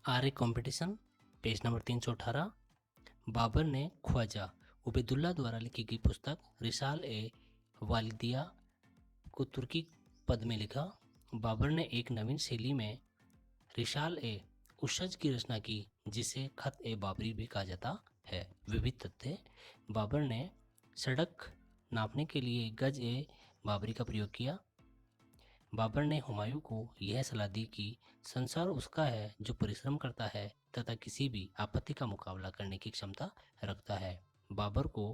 आर्य competition page number 318। Babar ने ख्वाजा उबैदुल्ला द्वारा लिखी गई पुस्तक रिसाल ए वालिदिया को तुर्की पद में लिखा। बाबर ने एक नवीन शैली में रिसाल ए उशज की रचना की जिसे खत ए बाबरी भी कहा जाता है। विविध तथ्य। बाबर ने सड़क नापने के लिए गज ए बाबरी का प्रयोग किया। बाबर ने हुमायूं को यह सलाह दी कि संसार उसका है जो परिश्रम करता है तथा किसी भी आपत्ति का मुकाबला करने की क्षमता रखता है। बाबर को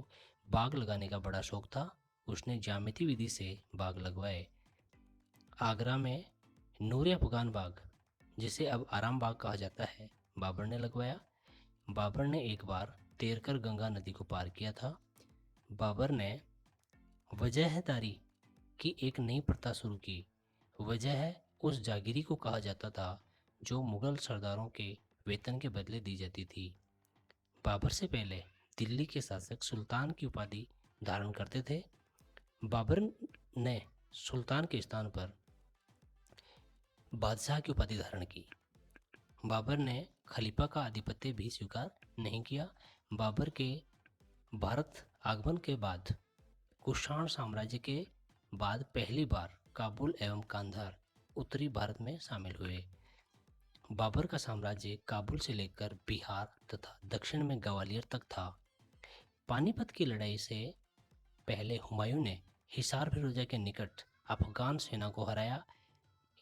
बाग लगाने का बड़ा शौक था। उसने ज्यामिति विधि से बाग लगवाए। आगरा में नूर अफगान बाग, जिसे अब आराम बाग कहा जाता है, बाबर ने लगवाया। बाबर ने एक बार तैरकर गंगा नदी को पार किया था। बाबर ने वजहदारी की एक नई प्रथा शुरू की। वजह उस जागीरी को कहा जाता था जो मुगल सरदारों के वेतन के बदले दी जाती थी। बाबर से पहले दिल्ली के शासक सुल्तान की उपाधि धारण करते थे। बाबर ने सुल्तान के स्थान पर बादशाह की उपाधि धारण की। बाबर ने खलीफा का आधिपत्य भी स्वीकार नहीं किया। बाबर के भारत आगमन के बाद कुषाण साम्राज्य के बाद पहली बार काबुल एवं कांधार उत्तरी भारत में शामिल हुए। बाबर का साम्राज्य काबुल से लेकर बिहार तथा दक्षिण में ग्वालियर तक था। पानीपत की लड़ाई से पहले हुमायूं ने हिसार फिरोजा के निकट अफगान सेना को हराया।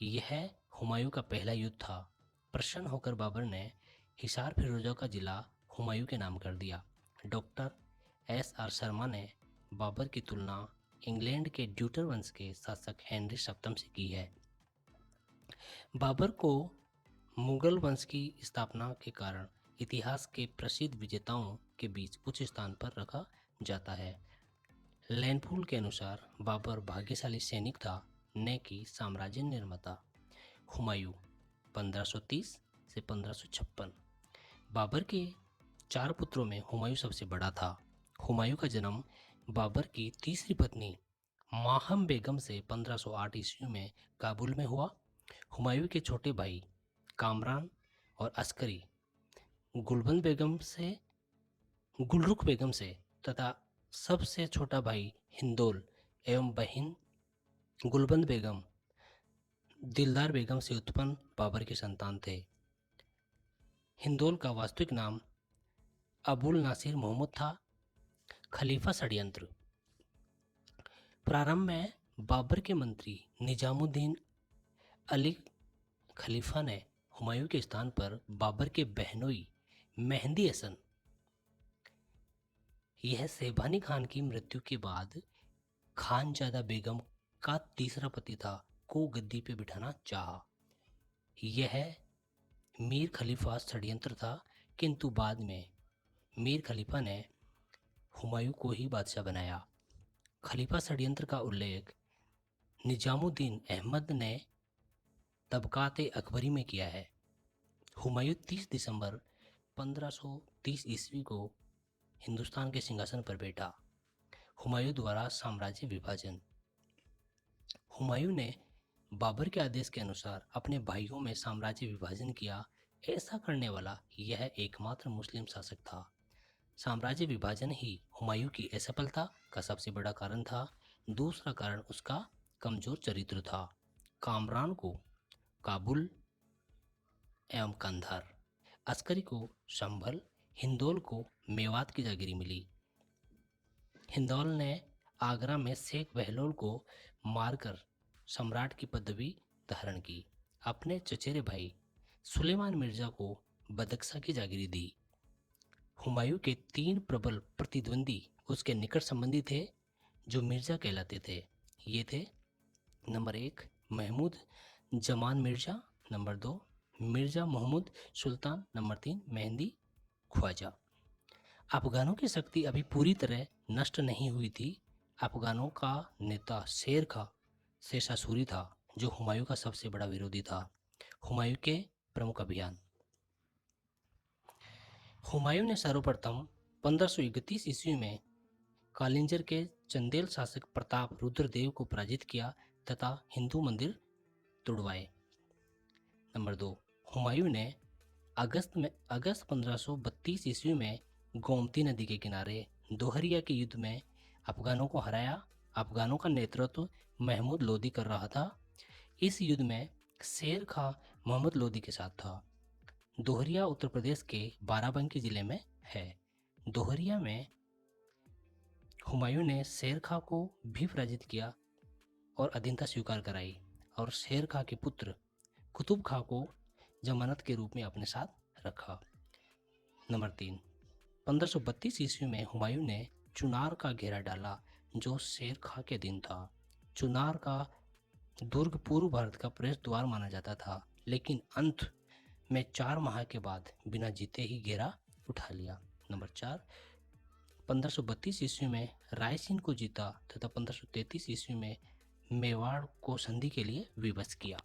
यह हुमायूं का पहला युद्ध था। प्रसन्न होकर बाबर ने हिसार फिरोजा का जिला हुमायूं के नाम कर दिया। Doctor S.R. शर्मा ने बाबर की तुलना इंग्लैंड के ड्यूटर वंश के शासक हेनरी सप्तम से की है। बाबर को मुगल वंश की स्थापना के कारण इतिहास के प्रसिद्ध विजेताओं के बीच उच्च स्थान पर रखा जाता है। लैंडफूल के अनुसार बाबर भाग्यशाली सैनिक था, न कि साम्राज्य निर्माता। हुमायूं 1530 से 1556। बाबर के 4 पुत्रों में हुमायूं सबसे बड़ा था। हुमायूं का जन्म बाबर की तीसरी पत्नी माहम बेगम से 1508 ईस्वी में काबुल में हुआ। हुमायूं के छोटे भाई कामरान और अस्करी गुलरुख बेगम से तथा सबसे छोटा भाई हिंदोल एवं बहन गुलबंद बेगम दिलदार बेगम से उत्पन्न बाबर के संतान थे। हिंदोल का वास्तविक नाम अबुल नासिर मोहम्मद था। खलीफा षड्यंत्र। प्रारंभ में बाबर के मंत्री निजामुद्दीन अली खलीफा ने हुमायूं के स्थान पर बाबर के बहनोई मेहंदी हसन, यह शैबानी खान की मृत्यु के बाद खानजादा बेगम का तीसरा पति था, को गद्दी पे बिठाना चाहा। यह मीर खलीफा षड्यंत्र था, किंतु बाद में मीर खलीफा ने हुमायूं को ही बादशाह बनाया। खलीफा षड्यंत्र का उल्लेख निजामुद्दीन अहमद ने तबकात अकबरी में किया है। हुमायूं 30 दिसंबर 1530 ईस्वी को हिंदुस्तान के सिंहासन पर बैठा। हुमायूं द्वारा साम्राज्य विभाजन। हुमायूं ने बाबर के आदेश के अनुसार अपने भाइयों में साम्राज्य विभाजन किया। ऐसा करने वाला यह एकमात्र मुस्लिम शासक था। साम्राज्य विभाजन ही हुमायूं की असफलता का सबसे बड़ा कारण था। दूसरा कारण उसका कमजोर चरित्र था। कामरान को काबुल एवं कंधार, अस्करी को संभल, हिंदोल को मेवात की जागीरी मिली। हिंदोल ने आगरा में शेख बहलोल को मारकर सम्राट की पदवी धारण की। अपने चचेरे भाई सुलेमान मिर्जा को बदख्शा की जागीरी दी। हुमायूं के 3 प्रबल प्रतिद्वंदी उसके निकट संबंधी थे जो मिर्जा कहलाते थे। ये थे नंबर 1 महमूद जमान मिर्जा, नंबर 2 मिर्जा मोहम्मद सुल्तान, नंबर 3 मेहंदी ख्वाजा। अफगानों की शक्ति अभी पूरी तरह नष्ट नहीं हुई थी। अफगानों का नेता शेर शेरशाह सूरी था जो हुमायूं का सबसे बड़ा विरोधी था। हुमायूं के प्रमुख अभियान। हुमायूं ने सर्वप्रथम 1531 ईस्वी में कालिंजर के चंदेल शासक प्रताप रुद्रदेव को पराजित किया तथा हिंदू मंदिर तुड़वाए। नंबर 2 हुमायूं ने अगस्त 1532 ईस्वी में गोमती नदी के किनारे दोहरिया के युद्ध में अफगानों को हराया। अफगानों का नेतृत्व महमूद लोदी कर रहा था। इस युद्ध में शेर खां मोहम्मद लोदी के साथ था। दोहरिया उत्तर प्रदेश के बाराबंकी जिले में है। दोहरिया में हुमायूं ने शेर खां को भी पराजित किया और अधीनता स्वीकार कराई और शेर खां के पुत्र कुतुब खां को जमानत के रूप में अपने साथ रखा। नंबर 3, 1532 ईस्वी में हुमायूं ने चुनार का घेरा डाला जो शेर खां के अधीन था। चुनार का दुर्ग पूर्व भारत का प्रवेश द्वार माना जाता था, लेकिन अंत में 4 माह के बाद बिना जीते ही घेरा उठा लिया। नंबर 4, 1532 ईस्वी में रायसीन को जीता तथा 1533 ईस्वी में मेवाड़ को संधि के लिए विवश किया।